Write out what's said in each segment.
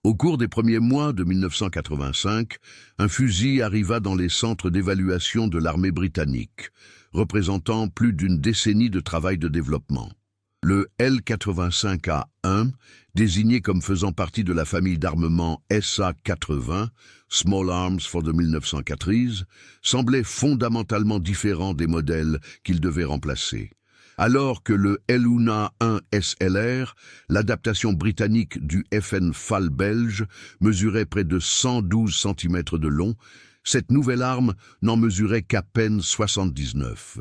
Au cours des premiers mois de 1985, un fusil arriva dans les centres d'évaluation de l'armée britannique, représentant plus d'une décennie de travail de développement. Le L-85A1, désigné comme faisant partie de la famille d'armement SA-80, Small Arms for the 1940s, semblait fondamentalement différent des modèles qu'il devait remplacer. Alors que le Luna-1 SLR, l'adaptation britannique du FN FAL belge, mesurait près de 112 cm de long, cette nouvelle arme n'en mesurait qu'à peine 79.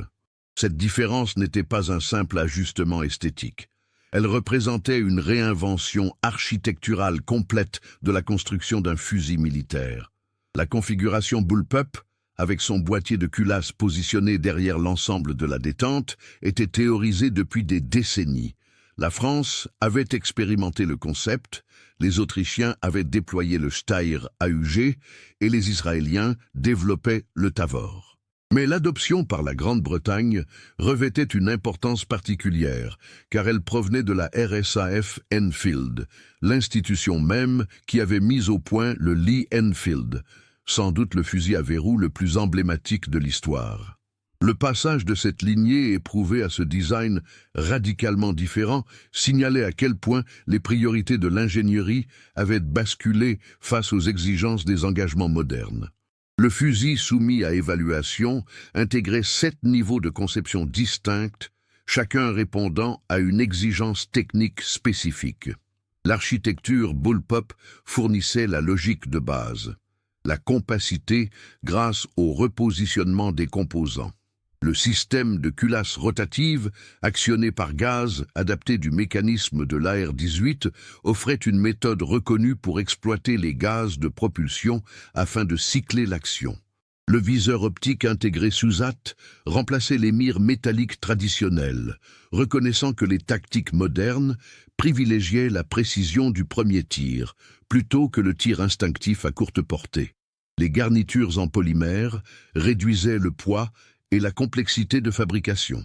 Cette différence n'était pas un simple ajustement esthétique. Elle représentait une réinvention architecturale complète de la construction d'un fusil militaire. La configuration bullpup, avec son boîtier de culasse positionné derrière l'ensemble de la détente, était théorisée depuis des décennies. La France avait expérimenté le concept, les Autrichiens avaient déployé le Steyr AUG et les Israéliens développaient le Tavor. Mais l'adoption par la Grande-Bretagne revêtait une importance particulière, car elle provenait de la RSAF Enfield, l'institution même qui avait mis au point le Lee Enfield, sans doute le fusil à verrou le plus emblématique de l'histoire. Le passage de cette lignée éprouvé à ce design radicalement différent signalait à quel point les priorités de l'ingénierie avaient basculé face aux exigences des engagements modernes. Le fusil soumis à évaluation intégrait 7 niveaux de conception distincts, chacun répondant à une exigence technique spécifique. L'architecture bullpup fournissait la logique de base, la compacité grâce au repositionnement des composants. Le système de culasse rotative, actionné par gaz, adapté du mécanisme de l'AR-18, offrait une méthode reconnue pour exploiter les gaz de propulsion afin de cycler l'action. Le viseur optique intégré SUSAT remplaçait les mires métalliques traditionnelles, reconnaissant que les tactiques modernes privilégiaient la précision du premier tir, plutôt que le tir instinctif à courte portée. Les garnitures en polymère réduisaient le poids et la complexité de fabrication.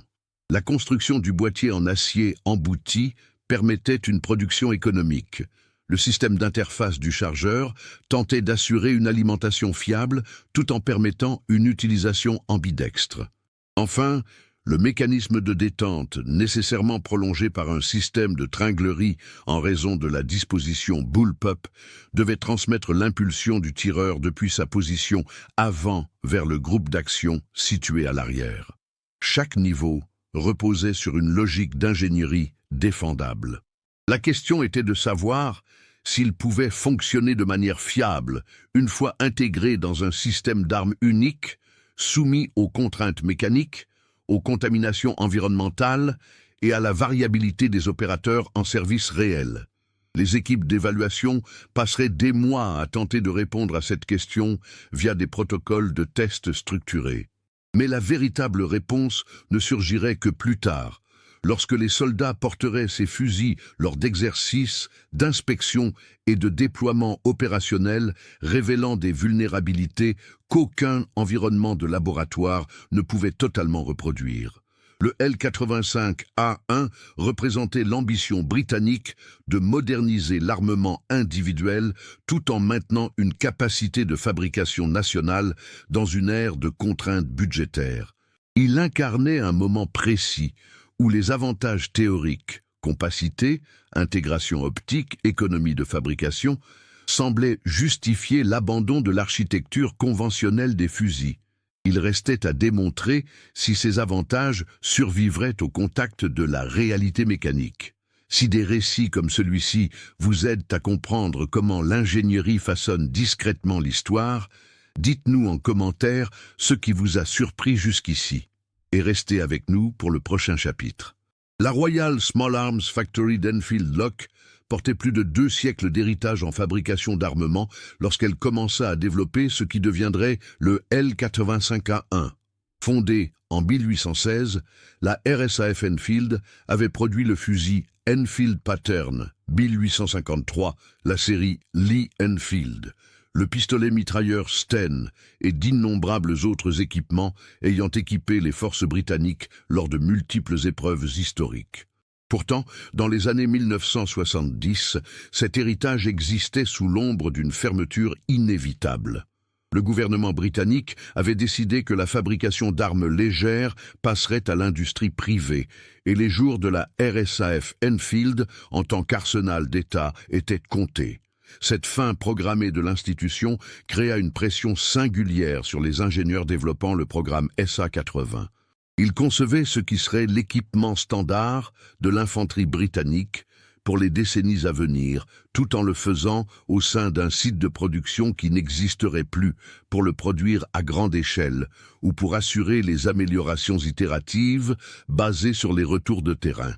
La construction du boîtier en acier embouti permettait une production économique. Le système d'interface du chargeur tentait d'assurer une alimentation fiable tout en permettant une utilisation ambidextre. Enfin, le mécanisme de détente, nécessairement prolongé par un système de tringlerie en raison de la disposition bullpup, devait transmettre l'impulsion du tireur depuis sa position avant vers le groupe d'action situé à l'arrière. Chaque niveau reposait sur une logique d'ingénierie défendable. La question était de savoir s'il pouvait fonctionner de manière fiable une fois intégré dans un système d'armes unique, soumis aux contraintes mécaniques, aux contaminations environnementales et à la variabilité des opérateurs en service réel. Les équipes d'évaluation passeraient des mois à tenter de répondre à cette question via des protocoles de tests structurés. Mais la véritable réponse ne surgirait que plus tard, lorsque les soldats porteraient ces fusils lors d'exercices, d'inspection et de déploiement opérationnel révélant des vulnérabilités qu'aucun environnement de laboratoire ne pouvait totalement reproduire. Le L-85A1 représentait l'ambition britannique de moderniser l'armement individuel tout en maintenant une capacité de fabrication nationale dans une ère de contraintes budgétaires. Il incarnait un moment précis où les avantages théoriques, compacité, intégration optique, économie de fabrication, semblaient justifier l'abandon de l'architecture conventionnelle des fusils. Il restait à démontrer si ces avantages survivraient au contact de la réalité mécanique. Si des récits comme celui-ci vous aident à comprendre comment l'ingénierie façonne discrètement l'histoire, dites-nous en commentaire ce qui vous a surpris jusqu'ici. Et restez avec nous pour le prochain chapitre. La Royal Small Arms Factory d'Enfield Lock portait plus de 2 siècles d'héritage en fabrication d'armement lorsqu'elle commença à développer ce qui deviendrait le L-85A1. Fondée en 1816, la RSAF Enfield avait produit le fusil Enfield Pattern 1853, la série Lee Enfield, le pistolet mitrailleur Sten et d'innombrables autres équipements ayant équipé les forces britanniques lors de multiples épreuves historiques. Pourtant, dans les années 1970, cet héritage existait sous l'ombre d'une fermeture inévitable. Le gouvernement britannique avait décidé que la fabrication d'armes légères passerait à l'industrie privée, et les jours de la RSAF Enfield, en tant qu'arsenal d'État, étaient comptés. Cette fin programmée de l'institution créa une pression singulière sur les ingénieurs développant le programme SA-80. Ils concevaient ce qui serait l'équipement standard de l'infanterie britannique pour les décennies à venir, tout en le faisant au sein d'un site de production qui n'existerait plus pour le produire à grande échelle ou pour assurer les améliorations itératives basées sur les retours de terrain.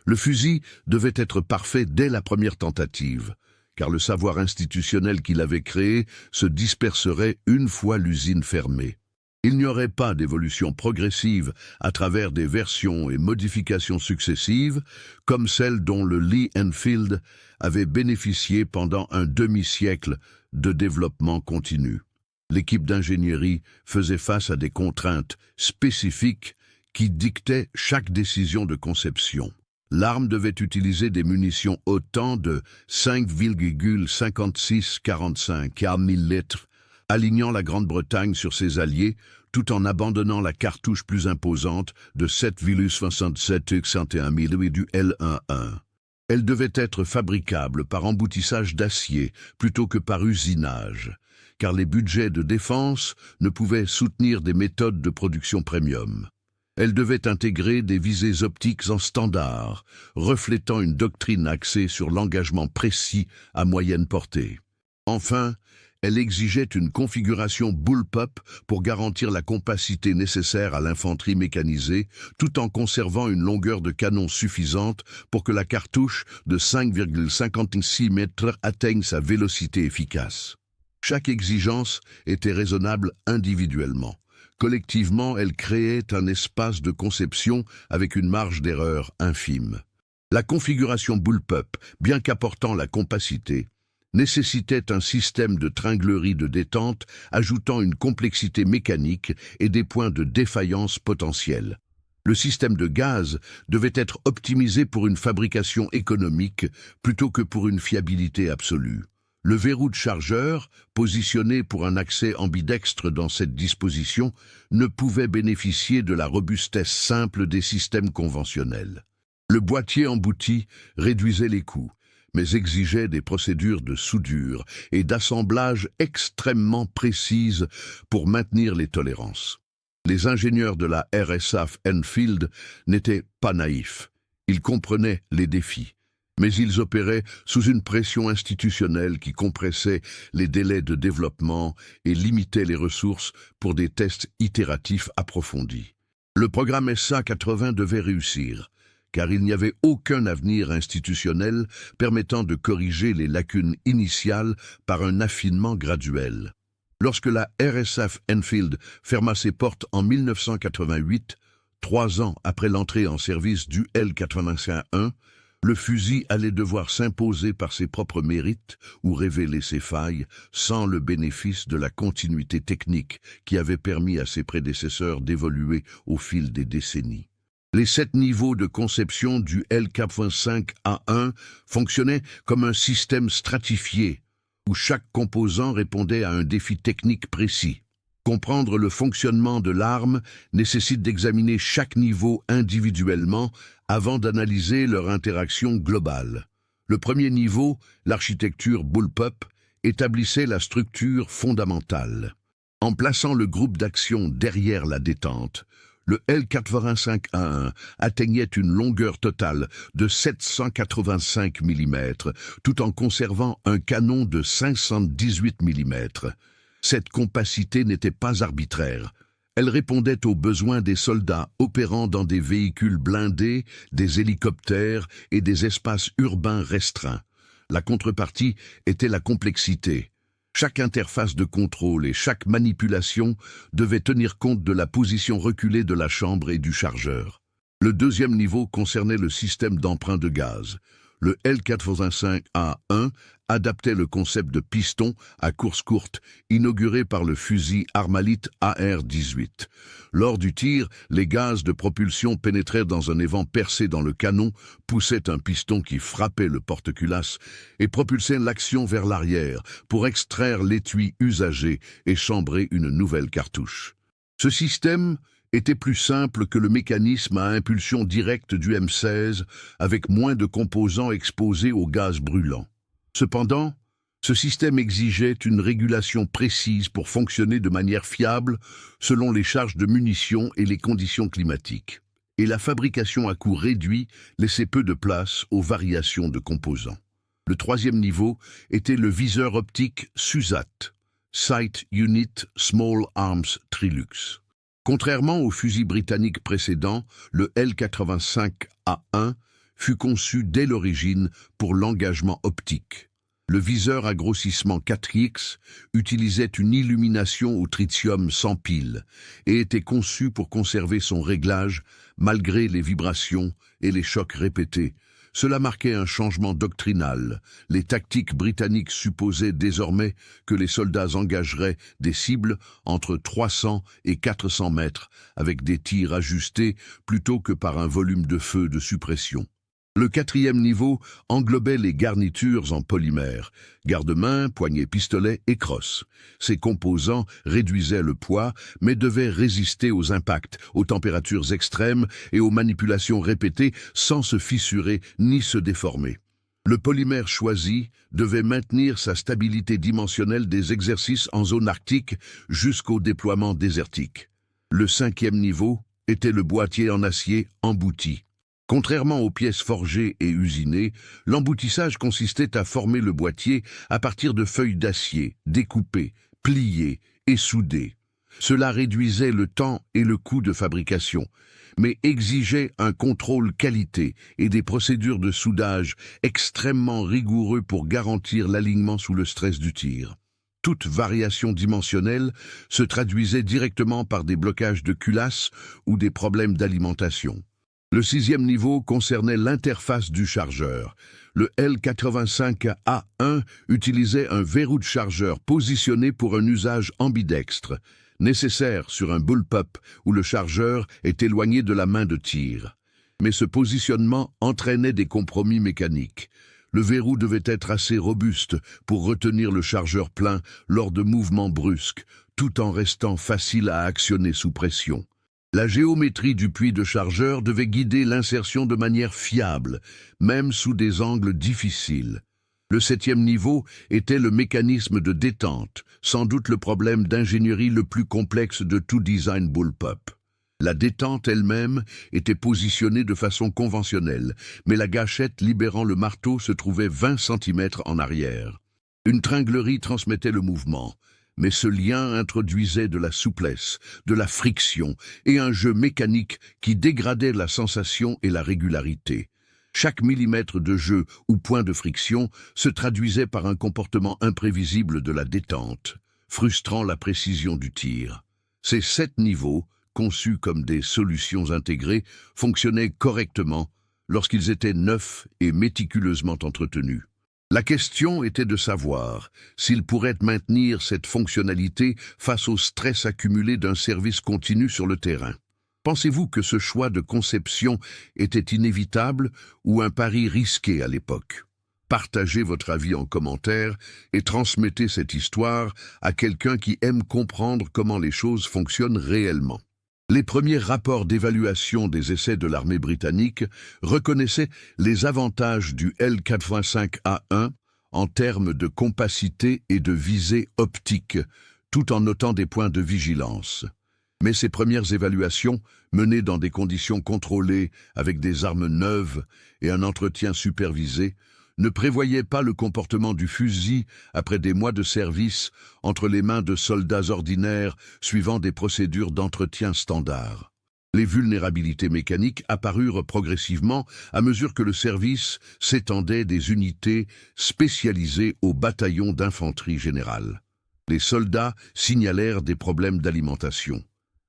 Le fusil devait être parfait dès la première tentative, car le savoir institutionnel qu'il avait créé se disperserait une fois l'usine fermée. Il n'y aurait pas d'évolution progressive à travers des versions et modifications successives, comme celle dont le Lee Enfield avait bénéficié pendant un demi-siècle de développement continu. L'équipe d'ingénierie faisait face à des contraintes spécifiques qui dictaient chaque décision de conception. L'arme devait utiliser des munitions au temps de 5,5645 mm, alignant la Grande-Bretagne sur ses alliés, tout en abandonnant la cartouche plus imposante de 7,67 mm et du L11. Elle devait être fabricable par emboutissage d'acier plutôt que par usinage, car les budgets de défense ne pouvaient soutenir des méthodes de production premium. Elle devait intégrer des visées optiques en standard, reflétant une doctrine axée sur l'engagement précis à moyenne portée. Enfin, elle exigeait une configuration bullpup pour garantir la compacité nécessaire à l'infanterie mécanisée, tout en conservant une longueur de canon suffisante pour que la cartouche de 5,56 mètres atteigne sa vélocité efficace. Chaque exigence était raisonnable individuellement. Collectivement, elle créait un espace de conception avec une marge d'erreur infime. La configuration bullpup, bien qu'apportant la compacité, nécessitait un système de tringlerie de détente ajoutant une complexité mécanique et des points de défaillance potentiels. Le système de gaz devait être optimisé pour une fabrication économique plutôt que pour une fiabilité absolue. Le verrou de chargeur, positionné pour un accès ambidextre dans cette disposition, ne pouvait bénéficier de la robustesse simple des systèmes conventionnels. Le boîtier embouti réduisait les coûts, mais exigeait des procédures de soudure et d'assemblage extrêmement précises pour maintenir les tolérances. Les ingénieurs de la RSAF Enfield n'étaient pas naïfs. Ils comprenaient les défis, mais ils opéraient sous une pression institutionnelle qui compressait les délais de développement et limitait les ressources pour des tests itératifs approfondis. Le programme SA-80 devait réussir, car il n'y avait aucun avenir institutionnel permettant de corriger les lacunes initiales par un affinement graduel. Lorsque la RSAF Enfield ferma ses portes en 1988, 3 ans après l'entrée en service du L85-1, le fusil allait devoir s'imposer par ses propres mérites ou révéler ses failles sans le bénéfice de la continuité technique qui avait permis à ses prédécesseurs d'évoluer au fil des décennies. Les 7 niveaux de conception du L85A1 fonctionnaient comme un système stratifié, où chaque composant répondait à un défi technique précis. Comprendre le fonctionnement de l'arme nécessite d'examiner chaque niveau individuellement avant d'analyser leur interaction globale. Le premier niveau, l'architecture bullpup, établissait la structure fondamentale. En plaçant le groupe d'action derrière la détente, le L85A1 atteignait une longueur totale de 785 mm, tout en conservant un canon de 518 mm. Cette compacité n'était pas arbitraire. Elle répondait aux besoins des soldats opérant dans des véhicules blindés, des hélicoptères et des espaces urbains restreints. La contrepartie était la complexité. Chaque interface de contrôle et chaque manipulation devait tenir compte de la position reculée de la chambre et du chargeur. Le deuxième niveau concernait le système d'emprunt de gaz. Le L85A1 adaptait le concept de piston à course courte, inauguré par le fusil Armalite AR-18. Lors du tir, les gaz de propulsion pénétraient dans un évent percé dans le canon, poussaient un piston qui frappait le porte-culasse et propulsait l'action vers l'arrière pour extraire l'étui usagé et chambrer une nouvelle cartouche. Ce système était plus simple que le mécanisme à impulsion directe du M16, avec moins de composants exposés au gaz brûlant. Cependant, ce système exigeait une régulation précise pour fonctionner de manière fiable selon les charges de munitions et les conditions climatiques. Et la fabrication à coût réduit laissait peu de place aux variations de composants. Le troisième niveau était le viseur optique SUSAT, Sight Unit Small Arms Trilux. Contrairement au fusil britannique précédent, le L85A1 fut conçu dès l'origine pour l'engagement optique. Le viseur à grossissement 4X utilisait une illumination au tritium sans pile et était conçu pour conserver son réglage malgré les vibrations et les chocs répétés. Cela marquait un changement doctrinal. Les tactiques britanniques supposaient désormais que les soldats engageraient des cibles entre 300 et 400 mètres avec des tirs ajustés plutôt que par un volume de feu de suppression. Le quatrième niveau englobait les garnitures en polymère, garde-main, poignée-pistolet et crosse. Ces composants réduisaient le poids, mais devaient résister aux impacts, aux températures extrêmes et aux manipulations répétées sans se fissurer ni se déformer. Le polymère choisi devait maintenir sa stabilité dimensionnelle des exercices en zone arctique jusqu'au déploiement désertique. Le cinquième niveau était le boîtier en acier embouti. Contrairement aux pièces forgées et usinées, l'emboutissage consistait à former le boîtier à partir de feuilles d'acier, découpées, pliées et soudées. Cela réduisait le temps et le coût de fabrication, mais exigeait un contrôle qualité et des procédures de soudage extrêmement rigoureux pour garantir l'alignement sous le stress du tir. Toute variation dimensionnelle se traduisait directement par des blocages de culasse ou des problèmes d'alimentation. Le sixième niveau concernait l'interface du chargeur. Le L85A1 utilisait un verrou de chargeur positionné pour un usage ambidextre, nécessaire sur un bullpup où le chargeur est éloigné de la main de tir. Mais ce positionnement entraînait des compromis mécaniques. Le verrou devait être assez robuste pour retenir le chargeur plein lors de mouvements brusques, tout en restant facile à actionner sous pression. La géométrie du puits de chargeur devait guider l'insertion de manière fiable, même sous des angles difficiles. Le septième niveau était le mécanisme de détente, sans doute le problème d'ingénierie le plus complexe de tout design bullpup. La détente elle-même était positionnée de façon conventionnelle, mais la gâchette libérant le marteau se trouvait 20 cm en arrière. Une tringlerie transmettait le mouvement. Mais ce lien introduisait de la souplesse, de la friction et un jeu mécanique qui dégradait la sensation et la régularité. Chaque millimètre de jeu ou point de friction se traduisait par un comportement imprévisible de la détente, frustrant la précision du tir. Ces 7 niveaux, conçus comme des solutions intégrées, fonctionnaient correctement lorsqu'ils étaient neufs et méticuleusement entretenus. La question était de savoir s'il pourrait maintenir cette fonctionnalité face au stress accumulé d'un service continu sur le terrain. Pensez-vous que ce choix de conception était inévitable ou un pari risqué à l'époque? Partagez votre avis en commentaire et transmettez cette histoire à quelqu'un qui aime comprendre comment les choses fonctionnent réellement. Les premiers rapports d'évaluation des essais de l'armée britannique reconnaissaient les avantages du L85A1 en termes de compacité et de visée optique, tout en notant des points de vigilance. Mais ces premières évaluations, menées dans des conditions contrôlées avec des armes neuves et un entretien supervisé, ne prévoyaient pas le comportement du fusil après des mois de service entre les mains de soldats ordinaires suivant des procédures d'entretien standards. Les vulnérabilités mécaniques apparurent progressivement à mesure que le service s'étendait des unités spécialisées au bataillon d'infanterie générale. Les soldats signalèrent des problèmes d'alimentation.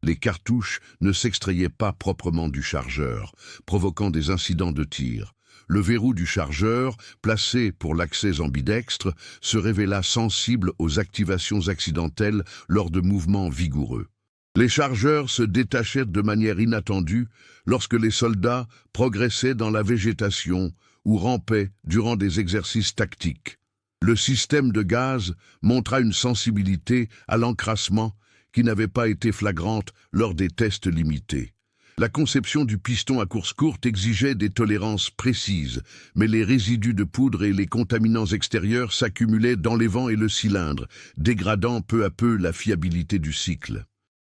Les cartouches ne s'extrayaient pas proprement du chargeur, provoquant des incidents de tir. Le verrou du chargeur, placé pour l'accès ambidextre, se révéla sensible aux activations accidentelles lors de mouvements vigoureux. Les chargeurs se détachèrent de manière inattendue lorsque les soldats progressaient dans la végétation ou rampaient durant des exercices tactiques. Le système de gaz montra une sensibilité à l'encrassement qui n'avait pas été flagrante lors des tests limités. La conception du piston à course courte exigeait des tolérances précises, mais les résidus de poudre et les contaminants extérieurs s'accumulaient dans les vents et le cylindre, dégradant peu à peu la fiabilité du cycle.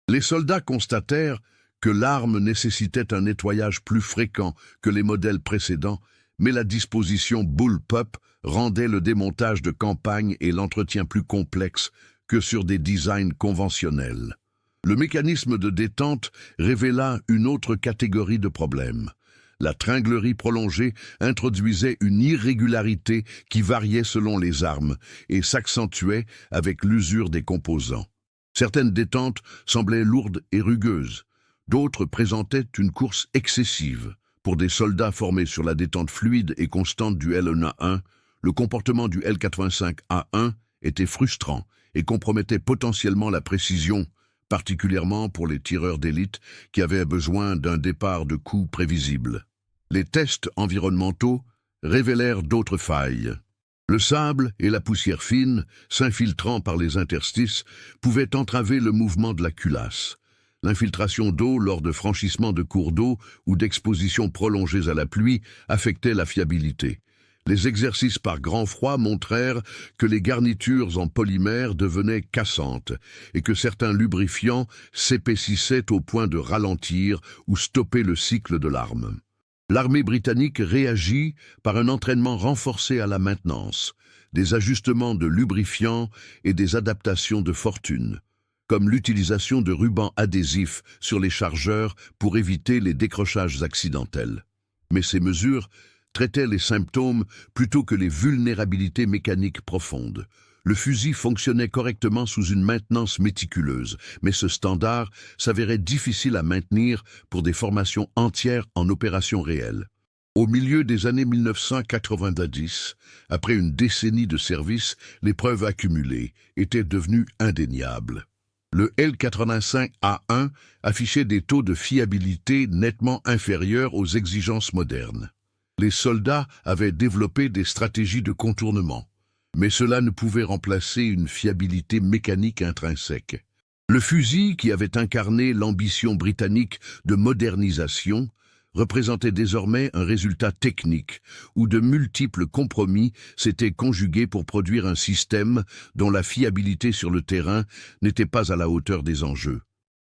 Les soldats constatèrent que l'arme nécessitait un nettoyage plus fréquent que les modèles précédents, mais la disposition bullpup rendait le démontage de campagne et l'entretien plus complexes que sur des designs conventionnels. Le mécanisme de détente révéla une autre catégorie de problèmes. La tringlerie prolongée introduisait une irrégularité qui variait selon les armes et s'accentuait avec l'usure des composants. Certaines détentes semblaient lourdes et rugueuses, d'autres présentaient une course excessive. Pour des soldats formés sur la détente fluide et constante du L1A1, le comportement du L85A1 était frustrant et compromettait potentiellement la précision, particulièrement pour les tireurs d'élite qui avaient besoin d'un départ de coups prévisible. Les tests environnementaux révélèrent d'autres failles. Le sable et la poussière fine, s'infiltrant par les interstices, pouvaient entraver le mouvement de la culasse. L'infiltration d'eau lors de franchissements de cours d'eau ou d'expositions prolongées à la pluie affectait la fiabilité. Les exercices par grand froid montrèrent que les garnitures en polymère devenaient cassantes et que certains lubrifiants s'épaississaient au point de ralentir ou stopper le cycle de l'arme. L'armée britannique réagit par un entraînement renforcé à la maintenance, des ajustements de lubrifiants et des adaptations de fortune, comme l'utilisation de rubans adhésifs sur les chargeurs pour éviter les décrochages accidentels. Mais ces mesures traitaient les symptômes plutôt que les vulnérabilités mécaniques profondes. Le fusil fonctionnait correctement sous une maintenance méticuleuse, mais ce standard s'avérait difficile à maintenir pour des formations entières en opération réelle. Au milieu des années 1990, après une décennie de service, les preuves accumulées étaient devenues indéniables. Le L85A1 affichait des taux de fiabilité nettement inférieurs aux exigences modernes. Les soldats avaient développé des stratégies de contournement, mais cela ne pouvait remplacer une fiabilité mécanique intrinsèque. Le fusil, qui avait incarné l'ambition britannique de modernisation, représentait désormais un résultat technique où de multiples compromis s'étaient conjugués pour produire un système dont la fiabilité sur le terrain n'était pas à la hauteur des enjeux.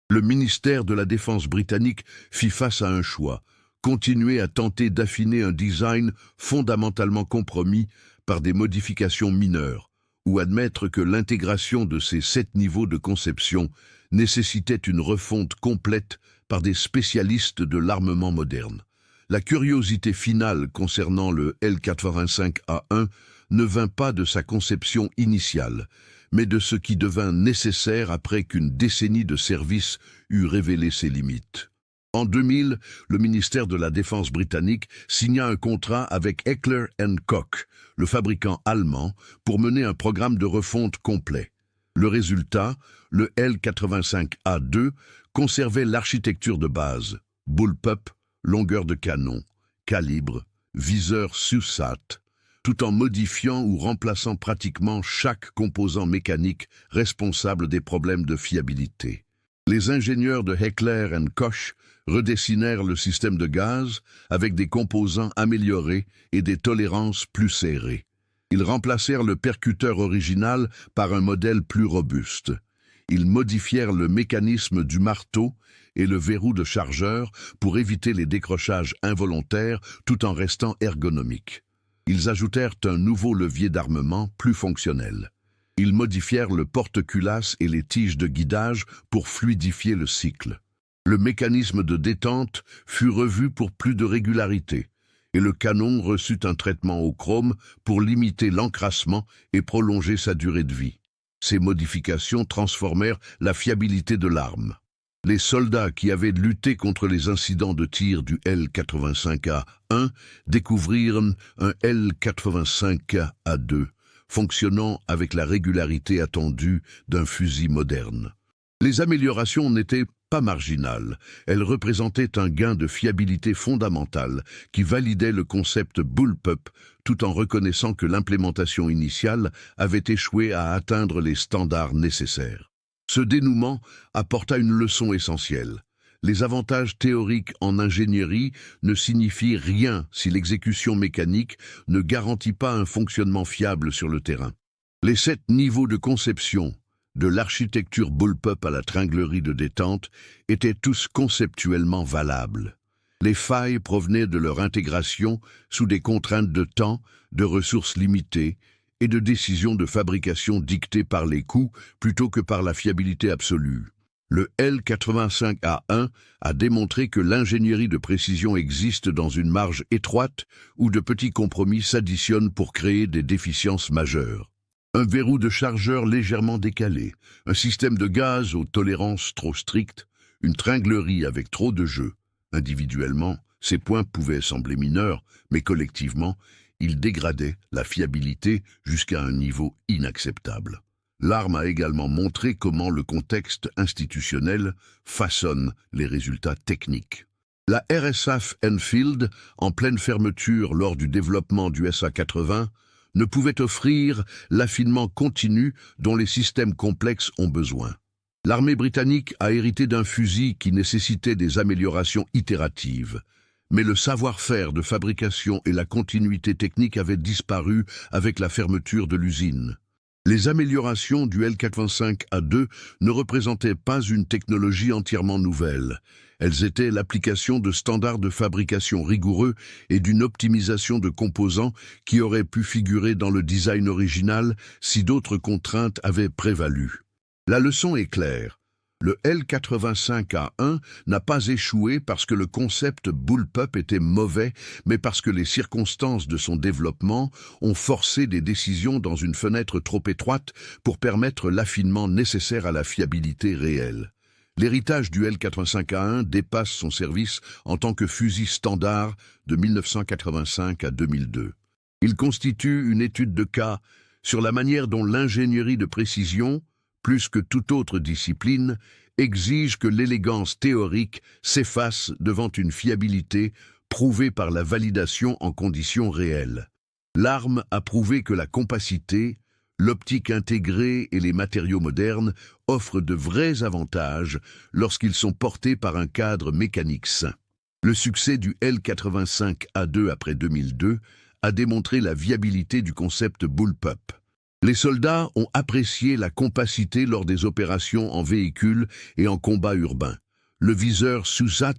Le ministère de la Défense britannique fit face à un choix: continuer à tenter d'affiner un design fondamentalement compromis par des modifications mineures, ou admettre que l'intégration de ces 7 niveaux de conception nécessitait une refonte complète par des spécialistes de l'armement moderne. La curiosité finale concernant le L85A1 ne vint pas de sa conception initiale, mais de ce qui devint nécessaire après qu'une décennie de service eut révélé ses limites. En 2000, le ministère de la Défense britannique signa un contrat avec Heckler & Koch, le fabricant allemand, pour mener un programme de refonte complet. Le résultat, le L85A2, conservait l'architecture de base: bullpup, longueur de canon, calibre, viseur SUSAT, tout en modifiant ou remplaçant pratiquement chaque composant mécanique responsable des problèmes de fiabilité. Les ingénieurs de Heckler & Koch redessinèrent le système de gaz avec des composants améliorés et des tolérances plus serrées. Ils remplacèrent le percuteur original par un modèle plus robuste. Ils modifièrent le mécanisme du marteau et le verrou de chargeur pour éviter les décrochages involontaires tout en restant ergonomiques. Ils ajoutèrent un nouveau levier d'armement plus fonctionnel. Ils modifièrent le porte-culasse et les tiges de guidage pour fluidifier le cycle. Le mécanisme de détente fut revu pour plus de régularité, et le canon reçut un traitement au chrome pour limiter l'encrassement et prolonger sa durée de vie. Ces modifications transformèrent la fiabilité de l'arme. Les soldats qui avaient lutté contre les incidents de tir du L-85A1 découvrirent un L-85A2, fonctionnant avec la régularité attendue d'un fusil moderne. Les améliorations n'étaient pas marginales, elles représentaient un gain de fiabilité fondamental qui validait le concept bullpup tout en reconnaissant que l'implémentation initiale avait échoué à atteindre les standards nécessaires. Ce dénouement apporta une leçon essentielle. Les avantages théoriques en ingénierie ne signifient rien si l'exécution mécanique ne garantit pas un fonctionnement fiable sur le terrain. Les 7 niveaux de conception, de l'architecture bullpup à la tringlerie de détente, étaient tous conceptuellement valables. Les failles provenaient de leur intégration sous des contraintes de temps, de ressources limitées et de décisions de fabrication dictées par les coûts plutôt que par la fiabilité absolue. Le L-85A1 a démontré que l'ingénierie de précision existe dans une marge étroite où de petits compromis s'additionnent pour créer des déficiences majeures. Un verrou de chargeur légèrement décalé, un système de gaz aux tolérances trop strictes, une tringlerie avec trop de jeux. Individuellement, ces points pouvaient sembler mineurs, mais collectivement, ils dégradaient la fiabilité jusqu'à un niveau inacceptable. L'arme a également montré comment le contexte institutionnel façonne les résultats techniques. La RSAF Enfield, en pleine fermeture lors du développement du SA-80, ne pouvait offrir l'affinement continu dont les systèmes complexes ont besoin. L'armée britannique a hérité d'un fusil qui nécessitait des améliorations itératives, mais le savoir-faire de fabrication et la continuité technique avaient disparu avec la fermeture de l'usine. Les améliorations du L-85A2 ne représentaient pas une technologie entièrement nouvelle. Elles étaient l'application de standards de fabrication rigoureux et d'une optimisation de composants qui auraient pu figurer dans le design original si d'autres contraintes avaient prévalu. La leçon est claire. Le L-85A1 n'a pas échoué parce que le concept bullpup était mauvais, mais parce que les circonstances de son développement ont forcé des décisions dans une fenêtre trop étroite pour permettre l'affinement nécessaire à la fiabilité réelle. L'héritage du L-85A1 dépasse son service en tant que fusil standard de 1985 à 2002. Il constitue une étude de cas sur la manière dont l'ingénierie de précision, plus que toute autre discipline, exige que l'élégance théorique s'efface devant une fiabilité prouvée par la validation en conditions réelles. L'arme a prouvé que la compacité, l'optique intégrée et les matériaux modernes offrent de vrais avantages lorsqu'ils sont portés par un cadre mécanique sain. Le succès du L-85A2 après 2002 a démontré la viabilité du concept bullpup. Les soldats ont apprécié la compacité lors des opérations en véhicule et en combat urbain. Le viseur SUSAT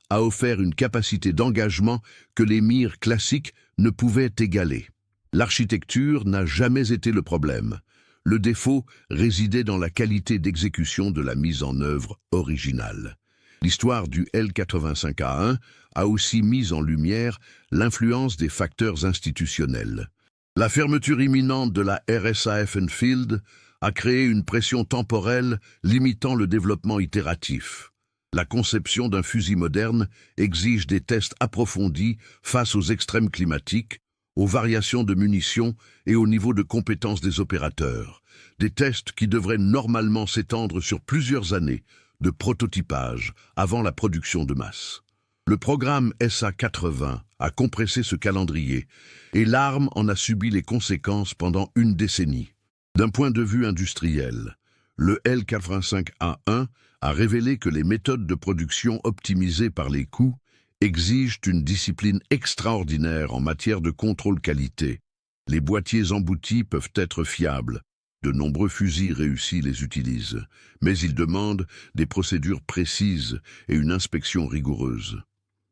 a offert une capacité d'engagement que les mires classiques ne pouvaient égaler. L'architecture n'a jamais été le problème. Le défaut résidait dans la qualité d'exécution de la mise en œuvre originale. L'histoire du L-85A1 a aussi mis en lumière l'influence des facteurs institutionnels. La fermeture imminente de la RSAF Enfield a créé une pression temporelle limitant le développement itératif. La conception d'un fusil moderne exige des tests approfondis face aux extrêmes climatiques, aux variations de munitions et au niveau de compétence des opérateurs. Des tests qui devraient normalement s'étendre sur plusieurs années de prototypage avant la production de masse. Le programme SA-80 a compressé ce calendrier et l'arme en a subi les conséquences pendant une décennie. D'un point de vue industriel, le L-85A1 a révélé que les méthodes de production optimisées par les coûts exigent une discipline extraordinaire en matière de contrôle qualité. Les boîtiers emboutis peuvent être fiables. De nombreux fusils réussis les utilisent, mais ils demandent des procédures précises et une inspection rigoureuse.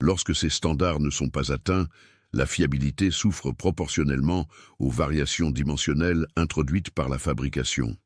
Lorsque ces standards ne sont pas atteints, la fiabilité souffre proportionnellement aux variations dimensionnelles introduites par la fabrication.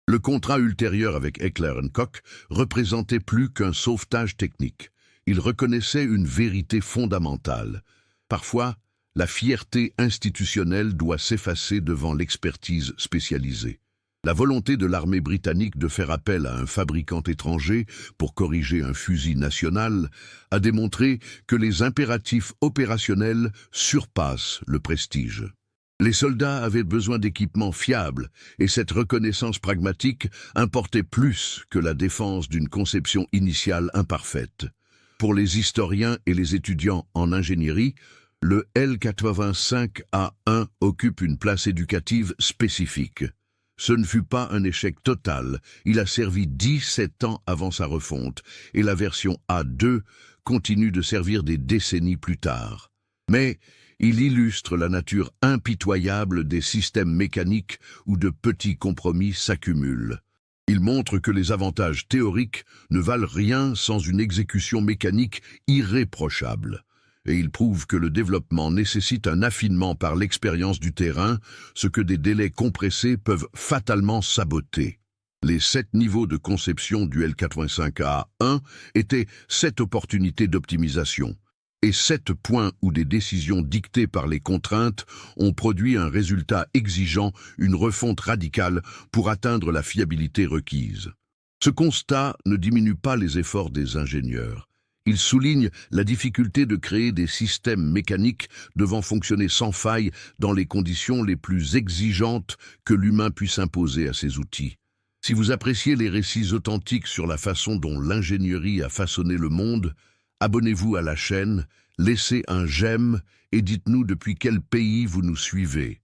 Le contrat ultérieur avec Heckler & Koch représentait plus qu'un sauvetage technique. Il reconnaissait une vérité fondamentale. Parfois, la fierté institutionnelle doit s'effacer devant l'expertise spécialisée. La volonté de l'armée britannique de faire appel à un fabricant étranger pour corriger un fusil national a démontré que les impératifs opérationnels surpassent le prestige. Les soldats avaient besoin d'équipements fiables et cette reconnaissance pragmatique importait plus que la défense d'une conception initiale imparfaite. Pour les historiens et les étudiants en ingénierie, le L85A1 occupe une place éducative spécifique. Ce ne fut pas un échec total, il a servi 17 ans avant sa refonte, et la version A2 continue de servir des décennies plus tard. Mais il illustre la nature impitoyable des systèmes mécaniques où de petits compromis s'accumulent. Il montre que les avantages théoriques ne valent rien sans une exécution mécanique irréprochable. Et il prouve que le développement nécessite un affinement par l'expérience du terrain, ce que des délais compressés peuvent fatalement saboter. Les 7 niveaux de conception du L85A1 étaient 7 opportunités d'optimisation, et 7 points où des décisions dictées par les contraintes ont produit un résultat exigeant une refonte radicale pour atteindre la fiabilité requise. Ce constat ne diminue pas les efforts des ingénieurs. Il souligne la difficulté de créer des systèmes mécaniques devant fonctionner sans faille dans les conditions les plus exigeantes que l'humain puisse imposer à ses outils. Si vous appréciez les récits authentiques sur la façon dont l'ingénierie a façonné le monde, abonnez-vous à la chaîne, laissez un j'aime et dites-nous depuis quel pays vous nous suivez.